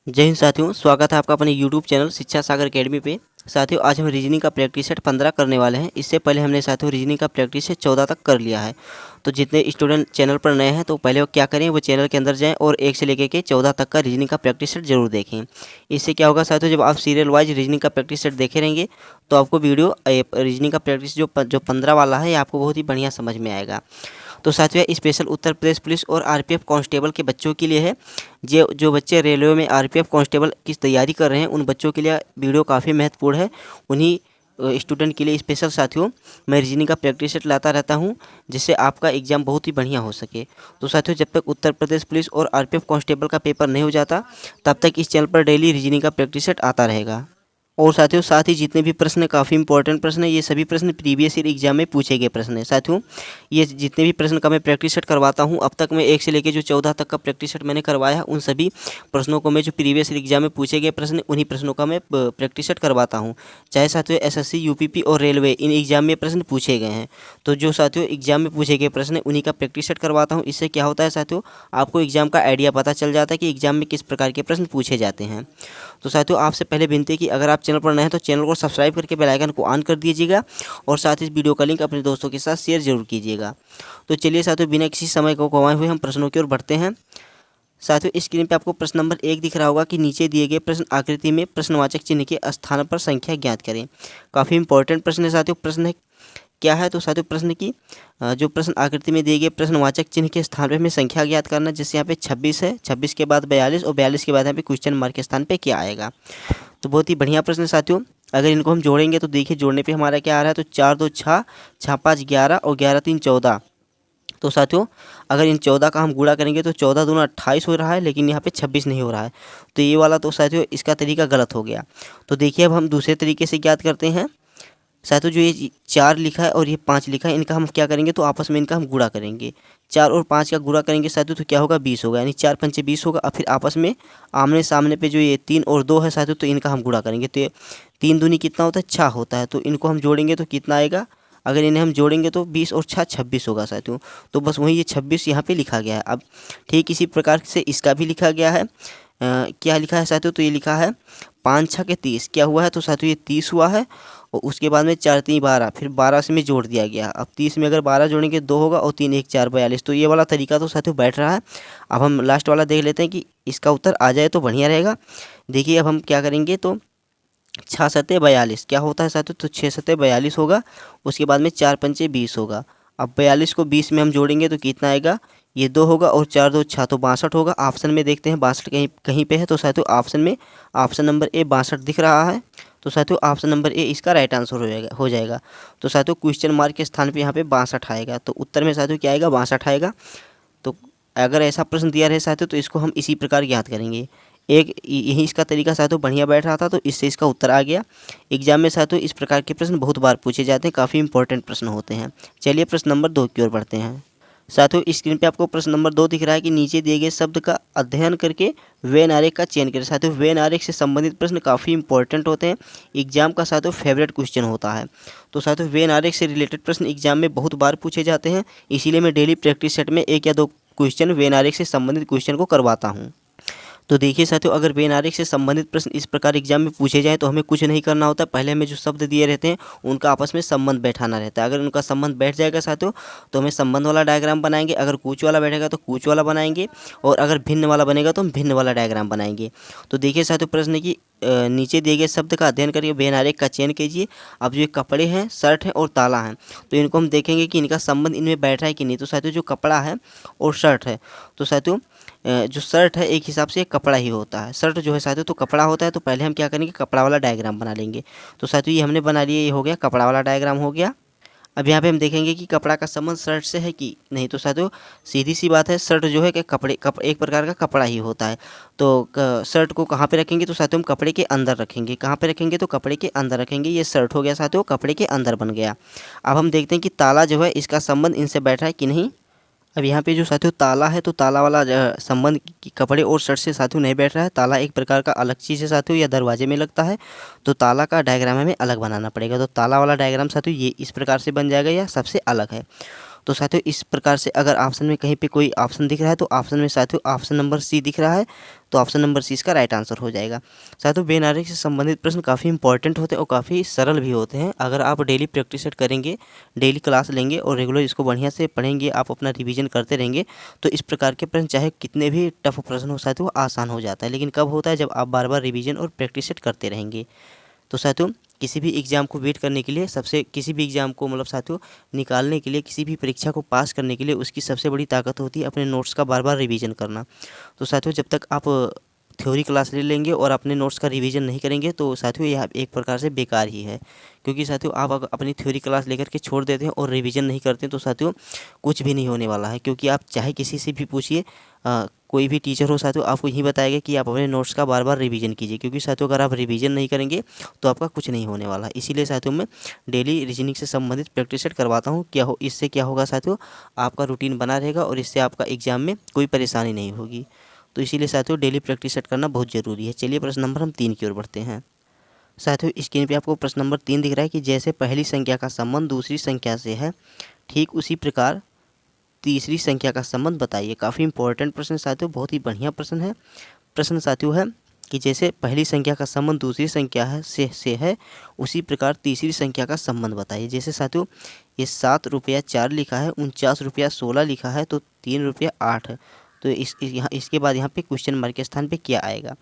जय हिंद साथियों, स्वागत है आपका अपने YouTube चैनल शिक्षा सागर अकेडमी पे। साथियों, आज हम रीजनिंग का प्रैक्टिस सेट 15 करने वाले हैं। इससे पहले हमने साथियों रीजनिंग का प्रैक्टिस सेट 14 तक कर लिया है। तो जितने स्टूडेंट चैनल पर नए हैं तो पहले वो क्या करें, वो चैनल के अंदर जाएं और 1 से लेकर के 14 तक का रीजनिंग का प्रैक्टिस सेट जरूर देखें। इससे क्या होगा साथियों, जब आप सीरियल वाइज रीजनिंग का प्रैक्टिस सेट देखे रहेंगे तो आपको वीडियो रीजनिंग का प्रैक्टिस जो 15 वाला है, ये आपको बहुत ही बढ़िया समझ में आएगा। तो साथियों, स्पेशल उत्तर प्रदेश पुलिस और आरपीएफ कांस्टेबल के बच्चों के लिए है। जो बच्चे रेलवे में आरपीएफ कांस्टेबल की तैयारी कर रहे हैं, उन बच्चों के लिए वीडियो काफ़ी महत्वपूर्ण है। उन्हीं स्टूडेंट के लिए स्पेशल साथियों मैं रीजनिंग का प्रैक्टिस सेट लाता रहता हूं, जिससे आपका एग्जाम बहुत ही बढ़िया हो सके। तो साथियों, जब तक उत्तर प्रदेश पुलिस और आरपीएफ कांस्टेबल का पेपर नहीं हो जाता, तब तक इस चैनल पर डेली रीजनिंग का प्रैक्टिस सेट आता रहेगा। और साथियों, साथ ही जितने भी प्रश्न काफ़ी इंपॉर्टेंट प्रश्न है, ये सभी प्रश्न प्रीवियस ईयर एग्जाम में पूछे गए प्रश्न है। साथियों, ये जितने भी प्रश्न का मैं प्रैक्टिस सेट करवाता हूँ, अब तक मैं 1 से लेकर जो 14 तक का प्रैक्टिस सेट मैंने करवाया है, उन सभी प्रश्नों को मैं जो प्रीवियस ईयर एग्जाम में पूछे गए प्रश्न, उन्हीं प्रश्नों का मैं प्रैक्टिस सेट करवाता हूँ। चाहे साथियों एसएससी, यूपीपी और रेलवे, इन एग्जाम में प्रश्न पूछे गए हैं, तो जो साथियों एग्जाम में पूछे गए प्रश्न उन्हीं का प्रैक्टिस सेट करवाता हूँ। इससे क्या होता है साथियों, आपको एग्जाम का आइडिया पता चल जाता है कि एग्जाम में किस प्रकार के प्रश्न पूछे जाते हैं। तो साथियों, आपसे पहले विनती है कि अगर आप चैनल पर नए हैं तो चैनल को सब्सक्राइब करके बेल आइकन को ऑन कर दीजिएगा और साथ ही इस वीडियो का लिंक अपने दोस्तों के साथ शेयर जरूर कीजिएगा। तो चलिए साथियों, बिना किसी समय को गंवाए हुए हम प्रश्नों की ओर बढ़ते हैं। साथियों, स्क्रीन पे आपको प्रश्न नंबर 1 दिख रहा होगा कि नीचे दिए गए प्रश्न आकृति में प्रश्नवाचक चिन्ह के स्थान पर संख्या ज्ञात करें। काफ़ी इंपॉर्टेंट प्रश्न है साथियों। प्रश्न है क्या है, तो साथियों प्रश्न की जो प्रश्न आकृति में दिए गए प्रश्नवाचक चिन्ह के स्थान पे हमें संख्या ज्ञात करना, जैसे यहाँ पे 26 है, 26 के बाद 42 और 42 के बाद यहाँ पे क्वेश्चन मार्क के स्थान पे क्या आएगा। तो बहुत ही बढ़िया प्रश्न है साथियों। अगर इनको हम जोड़ेंगे तो देखिए जोड़ने पे हमारा क्या आ रहा है, तो 4 2 6, 6 5 11 और 11 3 14। तो साथियों, अगर इन 14 का हम गुणा करेंगे तो 14 दूना 28 हो रहा है, लेकिन यहाँ पे 26 नहीं हो रहा है। तो ये वाला तो साथियों इसका तरीका गलत हो गया। तो देखिए अब हम दूसरे तरीके से ज्ञात करते हैं। साथियों, जो ये 4 लिखा है और ये 5 लिखा है, इनका हम क्या करेंगे, तो आपस में इनका हम गुणा करेंगे। 4 और 5 का गुणा करेंगे साथियों तो क्या होगा, 20 होगा, यानी 4 पंचे 20 होगा। और फिर आपस में आमने सामने पे जो ये 3 और 2 है साथियों, तो इनका हम गुणा करेंगे। तो ये 3 दूनी कितना होता है, 6 होता है। तो इनको हम जोड़ेंगे तो कितना आएगा, अगर इन्हें हम जोड़ेंगे तो 20 और 6 26 होगा साथियों। तो बस वही ये 26 यहाँ पे लिखा गया है। अब ठीक इसी प्रकार से इसका भी लिखा गया है। क्या लिखा है साथियों, तो ये लिखा है 5 6 के 30। क्या हुआ है, तो साथियों ये 30 हुआ है और उसके बाद में 4 3 12, फिर 12 से में जोड़ दिया गया। अब 30 में अगर 12 जोड़ेंगे 2 होगा और 3 1 4 42। तो ये वाला तरीका तो साथियों बैठ रहा है। अब हम लास्ट वाला देख लेते हैं कि इसका उत्तर आ जाए तो बढ़िया रहेगा। देखिए अब हम क्या करेंगे, तो 6 सत्ते 42 क्या होता है साथियों, तो 6 सत्ते 42 होगा। उसके बाद में 4 पंचे 20 होगा। अब 42 को 20 में हम जोड़ेंगे तो कितना आएगा, ये 2 होगा और 4 2 6 तो 62 होगा। ऑप्शन में देखते हैं 62 कहीं कहीं पे है, तो साथियों ऑप्शन में ऑप्शन नंबर ए 62 दिख रहा है। तो साथियों ऑप्शन नंबर ए इसका राइट आंसर हो जाएगा। तो साथियों क्वेश्चन मार्क के स्थान पे यहाँ पे 62 आएगा। तो उत्तर में साथियों क्या आएगा, 62 आएगा। तो अगर ऐसा प्रश्न दिया रहे साथियों तो इसको हम इसी प्रकार ज्ञात करेंगे। एक यही इसका तरीका साथियों बढ़िया बैठ रहा था, तो इससे इसका उत्तर आ गया। एग्जाम में साथियों इस प्रकार के प्रश्न बहुत बार पूछे जाते हैं, काफ़ी इंपॉर्टेंट प्रश्न होते हैं। चलिए प्रश्न नंबर 2 की ओर बढ़ते हैं। साथियों, स्क्रीन पे आपको प्रश्न नंबर 2 दिख रहा है कि नीचे दिए गए शब्द का अध्ययन करके वेन आरेख का चयन करें। साथियों, वेन आरेख से संबंधित प्रश्न काफ़ी इंपॉर्टेंट होते हैं, एग्जाम का साथियों फेवरेट क्वेश्चन होता है। तो साथियों वेन आरेख से रिलेटेड प्रश्न एग्जाम में बहुत बार पूछे जाते हैं, इसीलिए मैं डेली प्रैक्टिस सेट में 1 या 2 क्वेश्चन वेन आरेख से संबंधित क्वेश्चन को करवाता हूँ। तो देखिए साथियों, अगर वेन आरेख से संबंधित प्रश्न इस प्रकार एग्जाम में पूछे जाएँ तो हमें कुछ नहीं करना होता। पहले हमें जो शब्द दिए रहते हैं उनका आपस में संबंध बैठाना रहता है। अगर उनका संबंध बैठ जाएगा साथियों तो हमें संबंध वाला डायग्राम बनाएंगे, अगर कूच वाला बैठेगा तो कूच वाला बनाएंगे, और अगर भिन्न वाला बनेगा तो हम भिन्न वाला डायग्राम बनाएंगे। तो देखिए साथियों, प्रश्न की नीचे दिए गए शब्द का अध्ययन करके वेन आरेख का चयन कीजिए। अब जो ये कपड़े हैं, शर्ट है और ताला है, तो इनको हम देखेंगे कि इनका संबंध इनमें बैठ रहा है कि नहीं। तो साथियों जो कपड़ा है और शर्ट है, तो साथियों जो शर्ट है एक हिसाब से कपड़ा ही होता है। शर्ट जो है साथियों तो कपड़ा होता है, तो पहले हम क्या करेंगे, कपड़ा वाला डायग्राम बना लेंगे। तो साथियों ये हमने बना लिया, ये हो गया कपड़ा वाला डायग्राम हो गया। अब यहाँ पे हम देखेंगे कि कपड़ा का संबंध शर्ट से है कि नहीं। तो साथियों सीधी सी बात है, शर्ट जो है कि एक प्रकार का कपड़ा ही होता है। तो शर्ट को कहाँ पे रखेंगे, तो साथियों हम कपड़े के अंदर रखेंगे। कहाँ पे रखेंगे, तो कपड़े के अंदर रखेंगे। ये शर्ट हो गया साथियों, कपड़े के अंदर बन गया। अब हम देखते हैं कि ताला जो है इसका संबंध इनसे बैठा है कि नहीं। अब यहाँ पे जो साथियों ताला है, तो ताला वाला संबंध कपड़े और शर्ट से साथियों नहीं बैठ रहा है। ताला एक प्रकार का अलग चीज़ है साथियों, या दरवाजे में लगता है, तो ताला का डायग्राम हमें अलग बनाना पड़ेगा। तो ताला वाला डायग्राम साथियों ये इस प्रकार से बन जाएगा, या सबसे अलग है। तो साथियों इस प्रकार से अगर ऑप्शन में कहीं पे कोई ऑप्शन दिख रहा है तो ऑप्शन में साथियों ऑप्शन नंबर सी दिख रहा है, तो ऑप्शन नंबर सी इसका राइट आंसर हो जाएगा। साथियों बेनारी से संबंधित प्रश्न काफ़ी इंपॉर्टेंट होते हैं और काफ़ी सरल भी होते हैं। अगर आप डेली प्रैक्टिस सेट करेंगे, डेली क्लास लेंगे और रेगुलर इसको बढ़िया से पढ़ेंगे, आप अपना रिवीजन करते रहेंगे, तो इस प्रकार के प्रश्न चाहे कितने भी टफ प्रश्न हो साथियों वो आसान हो जाता है। लेकिन कब होता है, जब आप बार बार रिवीजन और प्रैक्टिस सेट करते रहेंगे। तो साथियों किसी भी एग्ज़ाम को वेट करने के लिए किसी भी एग्ज़ाम को मतलब साथियों निकालने के लिए, किसी भी परीक्षा को पास करने के लिए उसकी सबसे बड़ी ताकत होती है अपने नोट्स का बार बार रिवीजन करना। तो साथियों जब तक आप थ्योरी क्लास ले लेंगे और अपने नोट्स का रिवीजन नहीं करेंगे तो साथियों यह एक प्रकार से बेकार ही है। क्योंकि साथियों आप अगर अपनी थ्योरी क्लास लेकर के छोड़ देते हैं और रिवीजन नहीं करते हैं तो साथियों कुछ भी नहीं होने वाला है। क्योंकि आप चाहे किसी से भी पूछिए, कोई भी टीचर हो साथियों, आपको यही बताएगा कि आप अपने नोट्स का बार बार रिवीजन कीजिए। क्योंकि साथियों अगर आप रिवीजन नहीं करेंगे तो आपका कुछ नहीं होने वाला। इसीलिए साथियों मैं डेली रीजनिंग से संबंधित प्रैक्टिस सेट करवाता हूँ। इससे क्या होगा साथियों, आपका रूटीन बना रहेगा और इससे आपका एग्जाम में कोई परेशानी नहीं होगी। तो इसीलिए साथियों डेली प्रैक्टिस सेट करना बहुत ज़रूरी है। चलिए प्रश्न नंबर हम 3 की ओर बढ़ते हैं। साथियों स्क्रीन पे आपको प्रश्न नंबर 3 दिख रहा है कि जैसे पहली संख्या का संबंध दूसरी संख्या से है, ठीक उसी प्रकार तीसरी संख्या का संबंध बताइए। काफ़ी इंपॉर्टेंट प्रश्न साथियों, बहुत ही बढ़िया प्रश्न है। प्रश्न साथियों है कि जैसे पहली संख्या का संबंध दूसरी संख्या से है, उसी प्रकार तीसरी संख्या का संबंध बताइए। जैसे साथियों ये 7 रुपया 4 लिखा है, 49 रुपया 16 लिखा है, तो 3 रुपया 8 है। तो यहाँ इसके बाद यहाँ पे क्वेश्चन मार्क के स्थान पे क्या आएगा।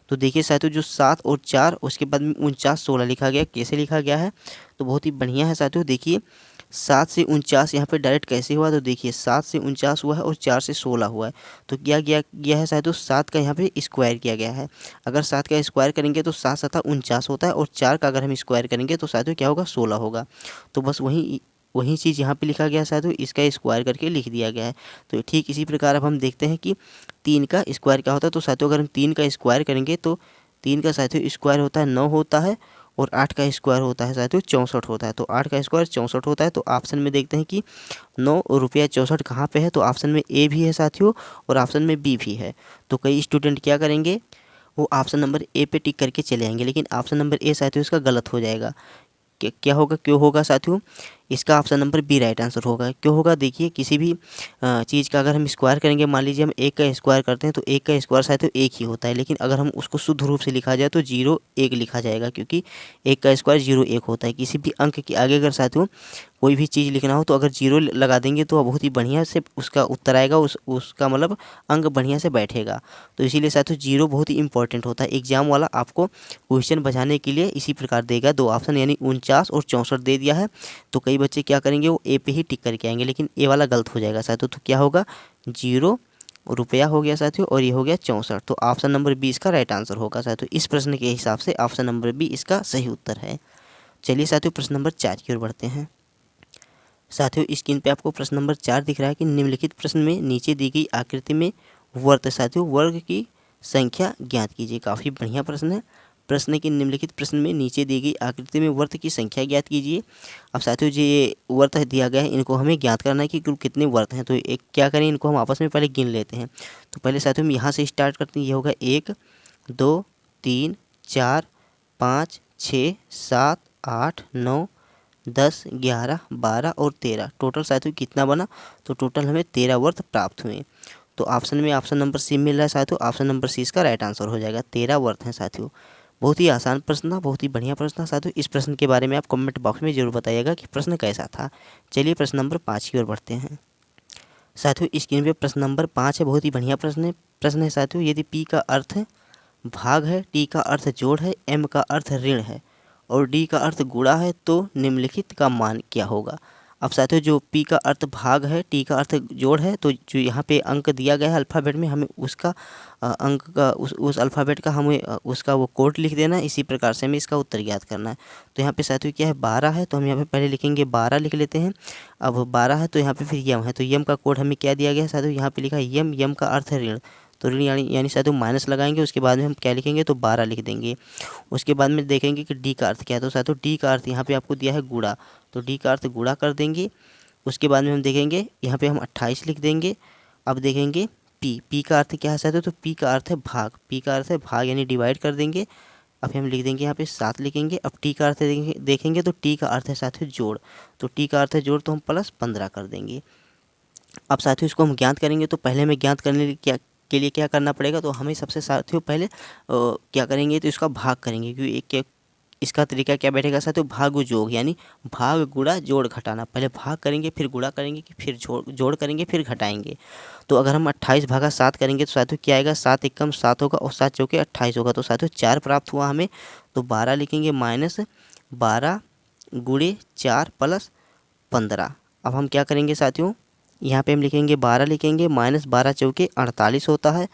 तो देखिए साथियों जो 7 और 4 उसके बाद में 49 16 लिखा गया, कैसे लिखा गया है तो बहुत ही बढ़िया है साथियों। देखिए 7 से 49 यहाँ पे डायरेक्ट कैसे हुआ, तो देखिए 7 से 49 हुआ है और 4 से 16 हुआ है। तो क्या गया है साथियों, 7 का यहाँ पे स्क्वायर किया गया है। अगर 7 का स्क्वायर करेंगे तो 7 7 49 होता है और 4 का अगर हम स्क्वायर करेंगे तो साथियों क्या होगा 16 होगा। तो बस वही चीज़ यहाँ पे लिखा गया है साथियों, इसका स्क्वायर करके लिख दिया गया है। तो ठीक इसी प्रकार अब हम देखते हैं कि 3 का स्क्वायर क्या होता है। तो साथियों अगर हम 3 का स्क्वायर करेंगे तो 3 का साथियों स्क्वायर होता है 9 होता है और 8 का स्क्वायर होता है साथियों 64 होता है। तो 8 का स्क्वायर 64 होता है। तो ऑप्शन में देखते हैं कि 9 रुपया 64 कहाँ पे है, तो ऑप्शन में ए भी है साथियों और ऑप्शन में बी भी है। तो कई स्टूडेंट क्या करेंगे, वो ऑप्शन नंबर ए पे टिक करके चले आएंगे, लेकिन ऑप्शन नंबर ए साथियों इसका गलत हो जाएगा। क्या होगा, क्यों होगा साथियों, इसका option number B right answer होगा। क्यों होगा, देखिए किसी भी चीज़ का अगर हम स्क्वायर करेंगे, मान लीजिए हम 1 का स्क्वायर करते हैं तो 1 का स्क्वायर साथियों 1 ही होता है। लेकिन अगर हम उसको शुद्ध रूप से लिखा जाए तो 0 1 लिखा जाएगा, क्योंकि 1 का स्क्वायर 0 1 होता है। किसी भी अंक के आगे अगर साथियों कोई भी चीज़ लिखना हो तो अगर 0 लगा देंगे तो बहुत ही बढ़िया से उसका उत्तर आएगा, उसका मतलब अंक बढ़िया से बैठेगा। तो इसीलिए साथियों 0 बहुत ही इंपॉर्टेंट होता है। एग्जाम वाला आपको क्वेश्चन बचाने के लिए इसी प्रकार देगा, 2 ऑप्शन यानी 49 और 64 दे दिया है। तो कई बच्चे क्या करेंगे, वो ए पे ही टिक करके आएंगे, लेकिन ए वाला गलत हो जाएगा साथियों। तो क्या होगा, 0 रुपया हो गया साथियों और ये हो गया 64। तो ऑप्शन नंबर बी इसका राइट आंसर होगा साथियों। इस प्रश्न के हिसाब से ऑप्शन नंबर बी इसका सही उत्तर है। चलिए साथियों प्रश्न नंबर 4 की ओर बढ़ते हैं। साथियों स्क्रीन पे आपको प्रश्न नंबर 4 दिख रहा है कि निम्नलिखित प्रश्न में नीचे दी गई आकृति में साथियों वर्ग की संख्या ज्ञात कीजिए। काफ़ी बढ़िया प्रश्न है। प्रश्न की निम्नलिखित प्रश्न में नीचे दी गई आकृति में वर्त की संख्या ज्ञात कीजिए। अब साथियों जो ये वर्त दिया गया है इनको हमें ज्ञात करना है कि कुल कितने वर्त हैं। तो एक क्या करें, इनको हम आपस में पहले गिन लेते हैं। तो पहले साथियों हम यहाँ से स्टार्ट करते हैं। ये होगा 1 2 3 4 5 6 7 8 9 10 11 12 और 13। टोटल साथियों कितना बना, तो टोटल हमें 13 वर्त प्राप्त हुए। तो ऑप्शन में ऑप्शन नंबर सी मिल रहा है साथियों। ऑप्शन नंबर सी इसका राइट आंसर हो जाएगा। 13 वर्त हैं साथियों। बहुत ही आसान प्रश्न था, बहुत ही बढ़िया प्रश्न था साथियों। इस प्रश्न के बारे में आप कमेंट बॉक्स में जरूर बताइएगा कि प्रश्न कैसा था। चलिए प्रश्न नंबर 5 की ओर बढ़ते हैं। साथियों स्क्रीन पे प्रश्न नंबर 5 है, बहुत ही बढ़िया प्रश्न है साथियों। यदि पी का अर्थ भाग है, टी का अर्थ जोड़ है, एम का अर्थ ऋण है और डी का अर्थ गुणा है, तो निम्नलिखित का मान क्या होगा। अब साथियों जो पी का अर्थ भाग है, टी का अर्थ जोड़ है, तो जो यहाँ पे अंक दिया गया है अल्फ़ाबेट में, हमें उसका अंक का उस अल्फ़ाबेट का हमें उसका वो कोड लिख देना है। इसी प्रकार से हमें इसका उत्तर ज्ञात करना है। तो यहाँ पे साथियों क्या है, 12 है, तो हम यहाँ पे पहले लिखेंगे 12 लिख लेते हैं। अब 12 है तो यहाँ पे फिर यम है, तो यम का कोड हमें क्या दिया गया है साथियों, यहाँ पे लिखा है यम, यम का अर्थ है ऋण। तो ऋण यानी साथियों माइनस लगाएंगे, उसके बाद में हम क्या लिखेंगे, तो 12 लिख देंगे। उसके बाद में देखेंगे कि डी का अर्थ क्या है, तो साथियों डी का अर्थ यहाँ पे आपको दिया है गुणा, तो डी का अर्थ गुणा कर देंगे। उसके बाद में हम देखेंगे यहाँ पे हम 28 लिख देंगे। अब देखेंगे पी का अर्थ क्या है साथियों, तो पी का अर्थ है भाग, पी का अर्थ है भाग यानी डिवाइड कर देंगे। अब हम लिख देंगे यहाँ पे 7 लिखेंगे। अब टी का अर्थ देखेंगे तो टी का अर्थ है साथियों जोड़, तो टी का अर्थ है जोड़, तो हम +15 कर देंगे। अब साथियों इसको हम ज्ञात करेंगे, तो पहले हमें ज्ञात करने के लिए क्या करना पड़ेगा, तो हमें सबसे साथियों पहले क्या करेंगे, तो इसका भाग करेंगे, क्योंकि इसका तरीका क्या बैठेगा साथियों, भाग जोड़, यानी भाग गुणा जोड़ घटाना। पहले भाग करेंगे, फिर गुणा करेंगे, फिर जोड़ करेंगे, फिर घटाएंगे। तो अगर हम 28 भागा 7 करेंगे तो साथियों क्या आएगा, 7 एकम 7 होगा और 7 चौके 28 होगा। तो साथियों 4 प्राप्त हुआ हमें, तो 12 लिखेंगे माइनस 12 गुणे 4 प्लस 15। अब हम क्या करेंगे साथियों, यहाँ पे हम लिखेंगे 12 लिखेंगे माइनस 12 चौके 48 होता है,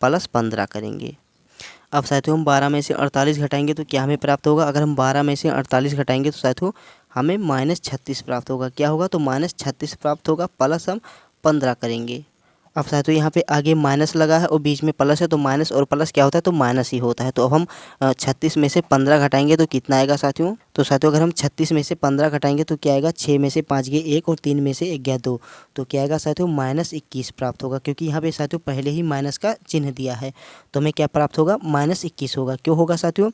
प्लस 15 करेंगे। अब साथियों हम 12 में से 48 घटाएंगे तो क्या हमें प्राप्त होगा, अगर हम 12 में से 48 घटाएंगे तो साथियों हमें माइनस 36 प्राप्त होगा। क्या होगा, तो माइनस 36 प्राप्त होगा, प्लस हम 15 करेंगे। अब साथियों यहाँ पे आगे माइनस लगा है और बीच में प्लस है, तो माइनस और प्लस क्या होता है, तो माइनस ही होता है। तो अब हम 36 में से 15 घटाएंगे तो कितना आएगा साथियों, तो साथियों अगर हम 36 में से 15 घटाएंगे तो क्या आएगा, 6 में से 5 गए 1 और 3 में से 1 गया 2, तो क्या आएगा साथियों माइनस 21 प्राप्त होगा। क्योंकि यहाँ पे साथियों पहले ही माइनस का चिन्ह दिया है, तो हमें क्या प्राप्त होगा, माइनस 21 होगा। क्यों होगा साथियों,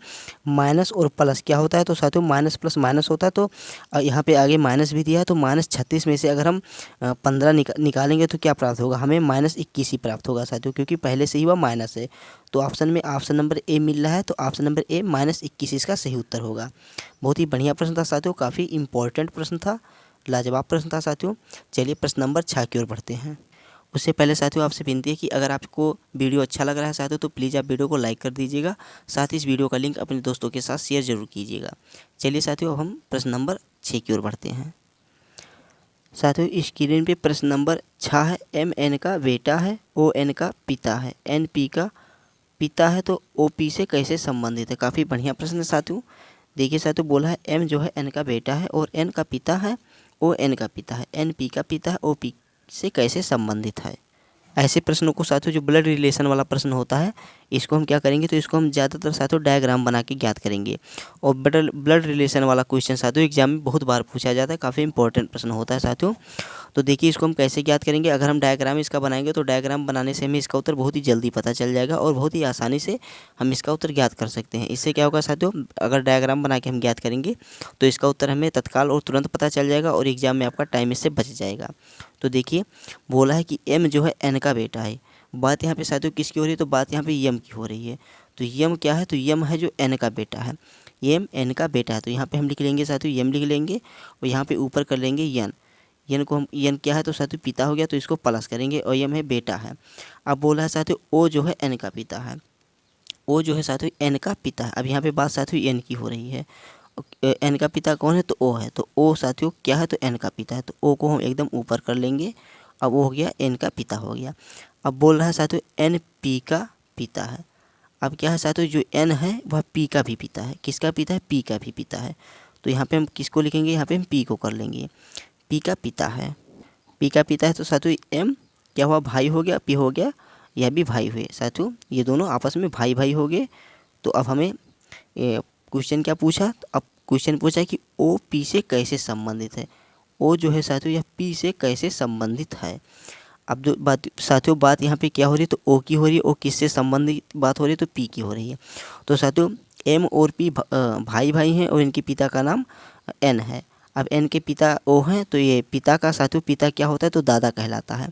माइनस और प्लस क्या होता है, तो साथियों माइनस प्लस माइनस होता है। तो यहाँ पे आगे माइनस भी दिया है, तो माइनस 36 में से अगर हम 15 निकालेंगे तो क्या प्राप्त होगा, हमें माइनस 21 ही प्राप्त होगा साथियों, क्योंकि पहले से ही वह माइनस है। तो ऑप्शन में ऑप्शन नंबर ए मिल रहा है, तो ऑप्शन नंबर ए माइनस 21 इसका सही उत्तर होगा। बहुत ही बढ़िया प्रश्न था साथियों, काफ़ी इंपॉर्टेंट प्रश्न था, लाजवाब प्रश्न था साथियों। चलिए प्रश्न नंबर 6 की ओर बढ़ते हैं। उससे पहले साथियों आपसे विनती है कि अगर आपको वीडियो अच्छा लग रहा है साथियों तो प्लीज़ आप वीडियो को लाइक कर दीजिएगा, साथ ही इस वीडियो का लिंक अपने दोस्तों के साथ शेयर जरूर कीजिएगा। चलिए साथियों अब हम प्रश्न नंबर 6 की ओर बढ़ते हैं। साथियों स्क्रीन पे प्रश्न नंबर 6 है, एम एन का बेटा है, ओ एन का पिता है, एन पी का पिता है, तो ओ पी से कैसे संबंधित है। काफ़ी बढ़िया प्रश्न है साथियों। देखिए साथियों बोला है एम जो है एन का बेटा है और एन का पिता है, ओ एन का पिता है, एन पी का पिता है, ओ पी से कैसे संबंधित है। ऐसे प्रश्नों को साथियों जो ब्लड रिलेशन वाला प्रश्न होता है, इसको हम क्या करेंगे, तो इसको हम ज़्यादातर साथियों डायग्राम बना के ज्ञात करेंगे। और ब्लड रिलेशन वाला क्वेश्चन साथियों एग्जाम में बहुत बार पूछा जाता है, काफ़ी इंपॉर्टेंट प्रश्न होता है साथियों। तो देखिए इसको हम कैसे ज्ञात करेंगे, अगर हम डायग्राम इसका बनाएंगे तो डायग्राम बनाने से हमें इसका उत्तर बहुत ही जल्दी पता चल जाएगा और बहुत ही आसानी से हम इसका उत्तर ज्ञात कर सकते हैं। इससे क्या होगा साथियों, अगर डायग्राम बना के हम ज्ञात करेंगे तो इसका उत्तर हमें तत्काल और तुरंत पता चल जाएगा और एग्जाम में आपका टाइम इससे बच जाएगा। तो देखिए बोला है कि एम जो है एन का बेटा है, बात यहाँ पे साथियों किसकी हो रही है, तो बात यहाँ पे यम की हो रही है। तो यम क्या है, तो यम है जो एन का बेटा है, यम एन का बेटा है। तो यहाँ पे हम लिख लेंगे साथियों यम लिख लेंगे और यहाँ पे ऊपर कर लेंगे यन, यन को हम यन क्या है, तो साथियों पिता हो गया, तो इसको प्लस करेंगे और यम है बेटा है। अब बोला है साथियों ओ जो है एन का पिता है, ओ जो है साथियों एन का पिता है। अब यहाँ पे बात साथियों एन की हो रही है, एन का पिता कौन है, तो ओ है, तो ओ साथियों क्या है, तो एन का पिता है, तो ओ को हम एकदम ऊपर कर लेंगे। अब वो हो गया एन का पिता हो गया। अब बोल रहा है साथियों एन पी का पिता है। अब क्या है साथियों, जो एन है वह पी का भी पिता है, किसका पिता है, पी का भी पिता है। तो यहाँ पे हम किसको लिखेंगे, यहाँ पे हम पी को कर लेंगे, पी का पिता है, पी का पिता है। तो साथियों एम क्या हुआ, भाई हो गया, पी हो गया, यह भी भाई हुए साथियों, ये दोनों आपस में भाई भाई हो गए। तो अब हमें क्वेश्चन क्या पूछा, तो अब क्वेश्चन पूछा है कि ओ पी से कैसे संबंधित है। ओ जो है साथियों यह पी से कैसे संबंधित है। अब जो बात साथियों बात यहाँ पे क्या हो रही है, तो ओ की हो रही है, ओ किससे संबंधित बात हो रही है, तो पी की हो रही है। तो साथियों एम और पी भाई भाई हैं और इनके पिता का नाम एन है। अब एन के पिता ओ हैं, तो ये पिता का साथियों पिता क्या होता है, तो दादा कहलाता है।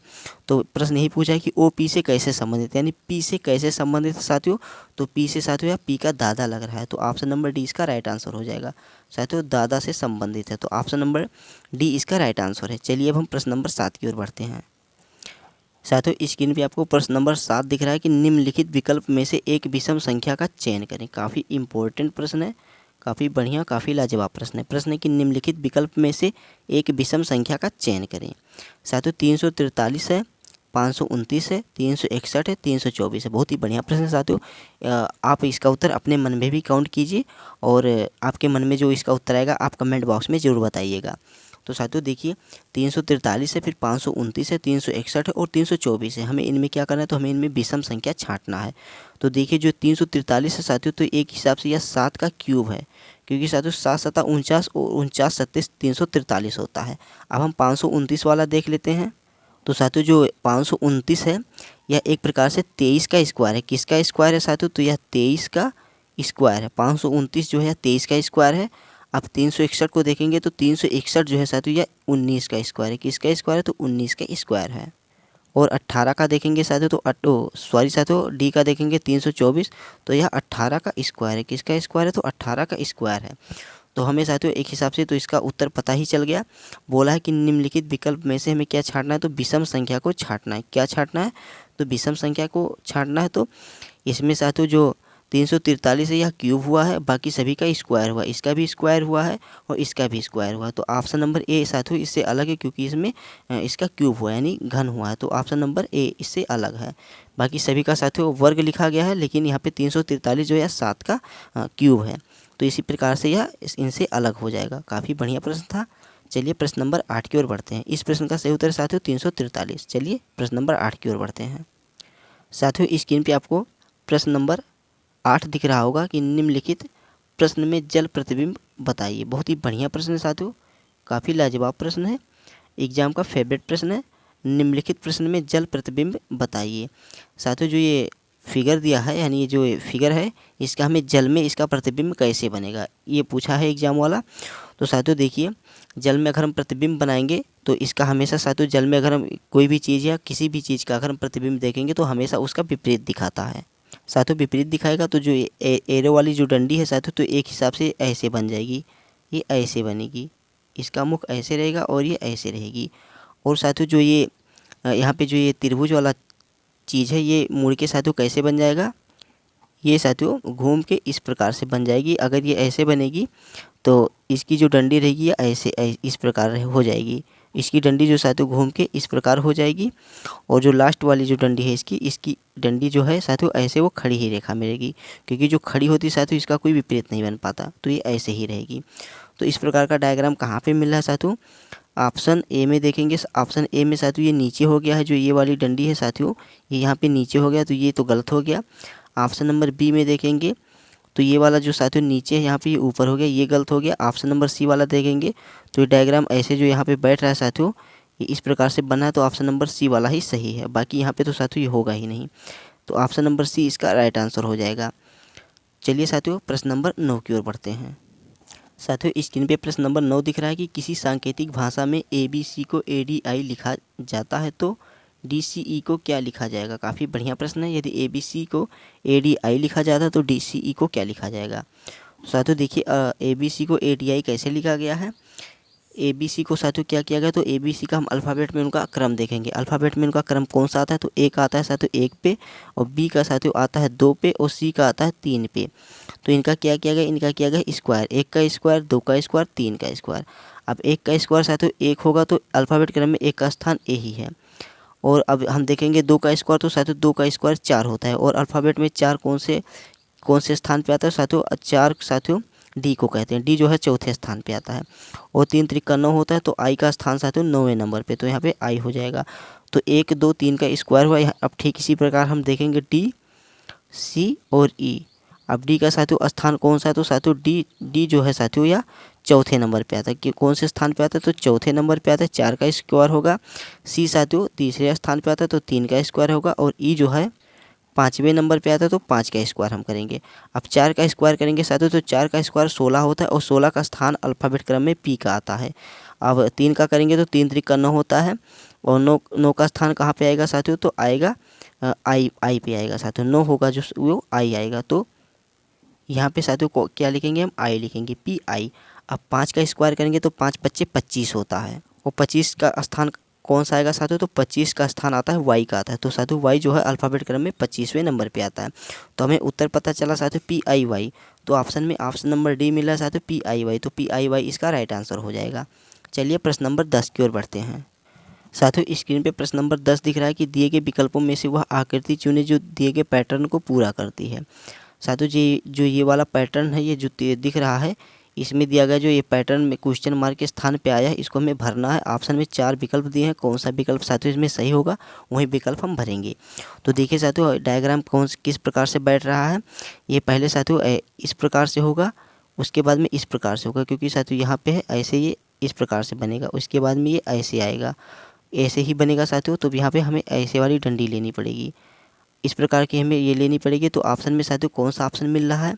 तो प्रश्न यही पूछा है कि ओ पी से कैसे संबंधित, यानी पी से कैसे संबंधित है साथियों, तो पी से साथियों या पी का दादा लग रहा है, तो ऑप्शन नंबर डी इसका राइट आंसर हो जाएगा। साथियों दादा से संबंधित है, तो ऑप्शन नंबर डी इसका राइट आंसर है। चलिए अब हम प्रश्न नंबर 7 की ओर बढ़ते हैं। साथियों स्क्रीन पे आपको प्रश्न नंबर 7 दिख रहा है कि निम्नलिखित विकल्प में से एक विषम संख्या का चयन करें। काफ़ी इंपॉर्टेंट प्रश्न है, काफ़ी बढ़िया, काफ़ी लाजवाब प्रश्न है। प्रश्न है कि निम्नलिखित विकल्प में से एक विषम संख्या का चयन करें। साथियों 343 है, 529 है, 361 है, 324 है। बहुत ही बढ़िया प्रश्न है साथियों। आप इसका उत्तर अपने मन में भी काउंट कीजिए और आपके मन में जो इसका उत्तर आएगा आप कमेंट बॉक्स में ज़रूर बताइएगा। तो साथियों देखिए 343 है, फिर 529 है, 361 है और 324 है। हमें इनमें क्या करना है, तो हमें इनमें विषम संख्या छांटना है। तो देखिए जो 343 है साथियों, तो एक हिसाब से यह 7 का क्यूब है, क्योंकि साथियों 7 7 49 और 49 37 343 होता है। अब हम 529 वाला देख लेते हैं। तो साथियों जो 529 है यह एक प्रकार से 23 का स्क्वायर है। किसका स्क्वायर है साथियों, तो यह 23 का स्क्वायर है। 529 जो है 23 का स्क्वायर है। अब 361 को देखेंगे तो 361 जो है साथियों यह 19 का स्क्वायर है। किसका स्क्वायर है? तो 19 का स्क्वायर है। और 18 का देखेंगे साथियों तो सॉरी साथियों डी का देखेंगे 324, तो यह 18 का स्क्वायर है। किसका स्क्वायर है? तो 18 का स्क्वायर है। तो हमें साथियों एक हिसाब से तो इसका उत्तर पता ही चल गया। बोला है कि निम्नलिखित विकल्प में से हमें क्या छांटना है? तो विषम संख्या को छांटना है। क्या छांटना है? तो विषम संख्या को छांटना है। तो इसमें साथियों जो 343 है यह क्यूब हुआ है, बाकी सभी का स्क्वायर हुआ, इसका भी स्क्वायर हुआ है और इसका भी स्क्वायर हुआ है। तो ऑप्शन नंबर ए साथियों इससे अलग है, क्योंकि इसमें इसका क्यूब हुआ है यानी घन हुआ है। तो ऑप्शन नंबर ए इससे अलग है। बाकी सभी का साथियों वर्ग लिखा गया है, लेकिन यहाँ पे 343 जो है 7 का क्यूब है। तो इसी प्रकार से यह इनसे अलग हो जाएगा। काफ़ी बढ़िया प्रश्न था। चलिए प्रश्न नंबर 8 की ओर बढ़ते हैं। इस प्रश्न का सही उत्तर साथियों 343। चलिए प्रश्न नंबर 8 की ओर बढ़ते हैं। साथियों स्क्रीन पे आपको प्रश्न नंबर 8 दिख रहा होगा कि निम्नलिखित प्रश्न में जल प्रतिबिंब बताइए। बहुत ही बढ़िया प्रश्न है साथियों, काफ़ी लाजवाब प्रश्न है, एग्जाम का फेवरेट प्रश्न है। निम्नलिखित प्रश्न में जल प्रतिबिंब बताइए। साथियों जो ये फिगर दिया है यानी ये जो फिगर है इसका हमें जल में इसका प्रतिबिंब कैसे बनेगा ये पूछा है एग्जाम वाला। तो साथियों देखिए जल में अगर हम प्रतिबिंब बनाएंगे तो इसका हमेशा साथियों जल में अगर हम कोई भी चीज़ या किसी भी चीज़ का अगर हम प्रतिबिंब देखेंगे तो हमेशा उसका विपरीत दिखाता है। साथियों विपरीत दिखाएगा तो जो एरो वाली जो डंडी है साथियों तो एक हिसाब से ऐसे बन जाएगी, ये ऐसे बनेगी, इसका मुख ऐसे रहेगा और ये ऐसे रहेगी। और साथियों जो ये यहाँ पे जो ये त्रिभुज वाला चीज़ है ये मुड़ के साथियों कैसे बन जाएगा? ये साथियों घूम के इस प्रकार से बन जाएगी। अगर ये ऐसे बनेगी तो इसकी जो डंडी रहेगी ये ऐसे इस प्रकार हो जाएगी। इसकी डंडी जो साथियों घूम के इस प्रकार हो जाएगी और जो लास्ट वाली जो डंडी है इसकी डंडी जो है साथियों ऐसे वो खड़ी ही रेखा में रहेगी, क्योंकि जो खड़ी होती है साथियों इसका कोई विपरीत नहीं बन पाता, तो ये ऐसे ही रहेगी। तो इस प्रकार का डायग्राम कहाँ पे मिल रहा है साथियों? ऑप्शन ए में देखेंगे। ऑप्शन ए में साथियों ये नीचे हो गया है, जो ये वाली डंडी है साथियों ये यहाँ पे नीचे हो गया, तो ये तो गलत हो गया। ऑप्शन नंबर बी में देखेंगे तो ये वाला जो साथियों नीचे है यहाँ पे ये ऊपर हो गया, ये गलत हो गया। ऑप्शन नंबर सी वाला देखेंगे तो ये डायग्राम ऐसे जो यहाँ पे बैठ रहा है साथियों ये इस प्रकार से बना है, तो ऑप्शन नंबर सी वाला ही सही है। बाकी यहाँ पे तो साथियों ये होगा ही नहीं, तो ऑप्शन नंबर सी इसका राइट आंसर हो जाएगा। चलिए साथियों प्रश्न नंबर 9 की ओर बढ़ते हैं। साथियों स्क्रीन पे प्रश्न नंबर 9 दिख रहा है कि किसी सांकेतिक भाषा में ABC को ADI लिखा जाता है तो DCE को क्या लिखा जाएगा? काफ़ी बढ़िया प्रश्न है। यदि ABC को ADI लिखा जाता है तो DCE को क्या लिखा जाएगा? साथियों देखिए ABC को ADI कैसे लिखा गया है? ABC को साथियों क्या किया गया? तो ABC का हम अल्फ़ाबेट में उनका क्रम देखेंगे। अल्फ़ाबेट में उनका क्रम कौन सा आता है? तो A का आता है साथियों 1 पे, और B का साथियों आता है 2 पे, और C का आता है 3 पे। तो इनका क्या किया गया? इनका किया गया स्क्वायर, 1 का स्क्वायर, 2 का स्क्वायर, 3 का स्क्वायर। अब 1 का स्क्वायर साथियों 1 होगा तो अल्फ़ाबेट क्रम में 1 का स्थान A ही है। और अब हम देखेंगे 2 का स्क्वायर तो साथियों 2 का स्क्वायर 4 होता है, और अल्फ़ाबेट में 4 कौन से स्थान पे आता है साथियों? 4 साथियों डी को कहते हैं, डी जो है चौथे स्थान पे आता है। और 3 त्रिका 9 होता है, तो आई का स्थान साथियों 9वें नंबर पे, तो यहाँ पे आई हो जाएगा। तो 1 2 3 का स्क्वायर हुआ। अब ठीक इसी प्रकार हम देखेंगे डी, सी और ई। अब डी का साथियों स्थान कौन सा है? तो साथियों डी जो है साथियों या चौथे नंबर पे आता है। कि कौन से स्थान पे आता है? तो चौथे नंबर पे आता है, 4 का स्क्वायर होगा। सी साथियों तीसरे स्थान पे आता है तो 3 का स्क्वायर होगा। और ई जो है 5वें नंबर पे आता है तो 5 का स्क्वायर हम करेंगे। अब 4 का स्क्वायर करेंगे साथियों तो 4 का स्क्वायर 16 होता है, और 16 का स्थान अल्फ़ाबेट क्रम में पी का आता है। अब 3 का करेंगे तो 3 त्रिका 9 होता है, और 9 का स्थान कहाँ पे आएगा साथियों? तो आएगा आई पे आएगा साथियों। 9 होगा जो वो आई आएगा, तो यहाँ पे साथियों को क्या लिखेंगे? हम आई लिखेंगे, PI। अब 5 का स्क्वायर करेंगे तो 5 पच्चे 25 होता है, और 25 का स्थान कौन सा आएगा साथियों? तो 25 का स्थान आता है वाई का आता है, तो साथियों वाई जो है अल्फ़ाबेट क्रम में 25वें नंबर पे आता है। तो हमें उत्तर पता चला साथियों PIY। तो ऑप्शन में ऑप्शन नंबर डी मिला साथियों PIY, तो PIY इसका राइट आंसर हो जाएगा। चलिए प्रश्न नंबर 10 की ओर बढ़ते हैं। साथियों स्क्रीन पे प्रश्न नंबर 10 दिख रहा है कि दिए गए विकल्पों में से वह आकृति चुने जो दिए गए पैटर्न को पूरा करती है। साथियों जो ये वाला पैटर्न है, ये जो दिख रहा है इसमें दिया गया जो ये पैटर्न में क्वेश्चन मार्क के स्थान पे आया है, इसको हमें भरना है। ऑप्शन में 4 विकल्प दिए हैं, कौन सा विकल्प साथियों इसमें सही होगा वही विकल्प हम भरेंगे। तो देखिए साथियों डायग्राम किस प्रकार से बैठ रहा है। ये पहले साथियों इस प्रकार से होगा, उसके बाद में इस प्रकार से होगा, क्योंकि साथियों यहाँ पे है ऐसे ये इस प्रकार से बनेगा, उसके बाद में ये ऐसे आएगा, ऐसे ही बनेगा साथियों। तो यहाँ पे हमें ऐसे वाली डंडी लेनी पड़ेगी, इस प्रकार की हमें ये लेनी पड़ेगी। तो ऑप्शन में साथियों कौन सा ऑप्शन मिल रहा है?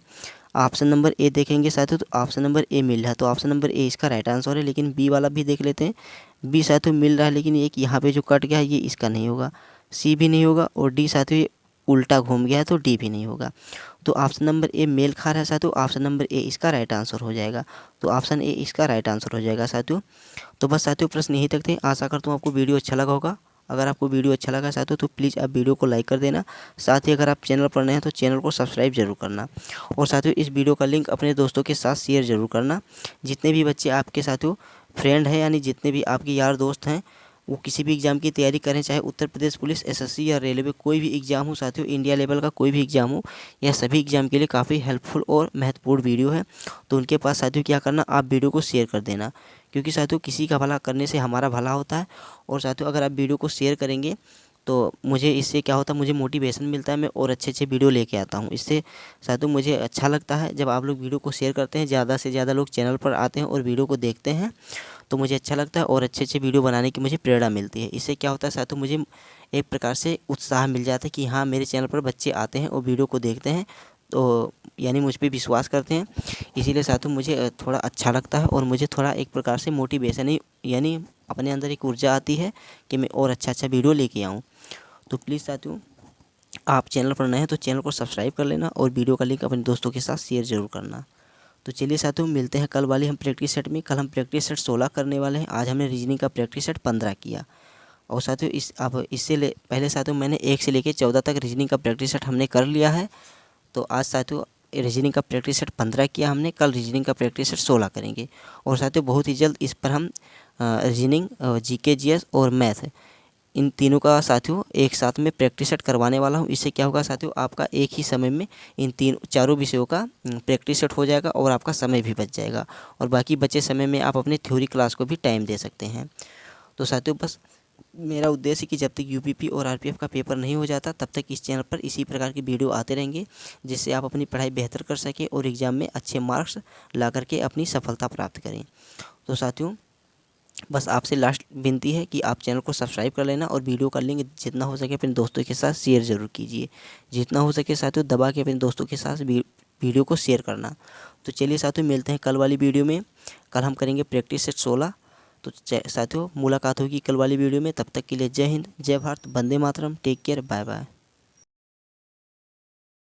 ऑप्शन नंबर ए देखेंगे साथियों तो ऑप्शन नंबर ए मिल रहा है, तो ऑप्शन नंबर ए इसका राइट आंसर है। लेकिन बी वाला भी देख लेते हैं। बी साथियों मिल रहा है, लेकिन एक यहाँ पे जो कट गया है ये इसका नहीं होगा, सी भी नहीं होगा, और डी साथियों ये उल्टा घूम गया है तो डी भी नहीं होगा। तो ऑप्शन नंबर ए मेल खा रहा है साथियों, ऑप्शन नंबर ए इसका राइट आंसर हो जाएगा। तो ऑप्शन ए इसका राइट आंसर हो जाएगा साथियों। तो बस साथियों प्रश्न यही तक थे। आशा करता हूँ आपको वीडियो अच्छा लगा होगा। अगर आपको वीडियो अच्छा लगा साथियों तो प्लीज़ आप वीडियो को लाइक कर देना। साथ ही अगर आप चैनल पर नए हैं तो चैनल को सब्सक्राइब जरूर करना। और साथियों इस वीडियो का लिंक अपने दोस्तों के साथ शेयर जरूर करना। जितने भी बच्चे आपके साथियों फ्रेंड हैं, यानी जितने भी आपके यार दोस्त हैं, वो किसी भी एग्ज़ाम की तैयारी करें, चाहे उत्तर प्रदेश पुलिस, एसएससी या रेलवे, कोई भी एग्ज़ाम हो साथियों, इंडिया लेवल का कोई भी एग्ज़ाम हो, यह सभी एग्ज़ाम के लिए काफ़ी हेल्पफुल और महत्वपूर्ण वीडियो है। तो उनके पास साथियों क्या करना, आप वीडियो को शेयर कर देना, क्योंकि साथियों किसी का भला करने से हमारा भला होता है। और साथियों अगर आप वीडियो को शेयर करेंगे तो मुझे इससे क्या होता है, मुझे मोटिवेशन मिलता है, मैं और अच्छे वीडियो लेके आता हूँ। इससे साथियों मुझे अच्छा लगता है जब आप लोग वीडियो को शेयर करते हैं, ज़्यादा से ज़्यादा लोग चैनल पर आते हैं और वीडियो को देखते हैं, तो मुझे अच्छा लगता है और अच्छे वीडियो बनाने की मुझे प्रेरणा मिलती है। इससे क्या होता है साथियों, मुझे एक प्रकार से उत्साह मिल जाता है कि हाँ मेरे चैनल पर बच्चे आते हैं और वीडियो को देखते हैं, तो यानी मुझ पे विश्वास करते हैं। इसीलिए साथियों मुझे थोड़ा अच्छा लगता है और मुझे थोड़ा एक प्रकार से मोटिवेशन ही, यानी अपने अंदर एक ऊर्जा आती है कि मैं और अच्छा वीडियो लेके आऊँ। तो प्लीज़ साथियों आप चैनल पर नए हैं तो चैनल को सब्सक्राइब कर लेना और वीडियो का लिंक अपने दोस्तों के साथ शेयर ज़रूर करना। तो चलिए साथियों मिलते हैं कल वाली हम प्रैक्टिस सेट में। कल हम प्रैक्टिस सेट 16 करने वाले हैं। आज हमने रीजनिंग का प्रैक्टिस सेट 15 किया। और साथियों इससे पहले साथियों मैंने 1 से लेकर 14 तक रीजनिंग का प्रैक्टिस सेट हमने कर लिया है। तो आज साथियों रीजनिंग का प्रैक्टिस सेट 15 किया हमने, कल रीजनिंग का प्रैक्टिस सेट 16 करेंगे। और साथियों बहुत ही जल्द इस पर हम रीजनिंग, जीके, जीएस और मैथ, इन तीनों का साथियों एक साथ में प्रैक्टिस सेट करवाने वाला हूँ। इससे क्या होगा साथियों, आपका एक ही समय में इन चारों विषयों का प्रैक्टिस सेट हो जाएगा और आपका समय भी बच जाएगा। और बाकी बचे समय में आप अपने थ्योरी क्लास को भी टाइम दे सकते हैं। तो साथियों बस मेरा उद्देश्य है कि जब तक यूपीपी और आरपीएफ का पेपर नहीं हो जाता तब तक इस चैनल पर इसी प्रकार की वीडियो आते रहेंगे, जिससे आप अपनी पढ़ाई बेहतर कर सकें और एग्ज़ाम में अच्छे मार्क्स ला करके अपनी सफलता प्राप्त करें। तो साथियों बस आपसे लास्ट विनती है कि आप चैनल को सब्सक्राइब कर लेना और वीडियो का लिंक जितना हो सके अपने दोस्तों के साथ शेयर ज़रूर कीजिए। जितना हो सके साथियों दबा के अपने दोस्तों के साथ वीडियो को शेयर करना। तो चलिए साथियों मिलते हैं कल वाली वीडियो में। कल हम करेंगे प्रैक्टिस सेट 16। तो साथियों मुलाकात होगी कल वाली वीडियो में। तब तक के लिए जय हिंद, जय Bharat, Vande Mataram, take care, bye bye.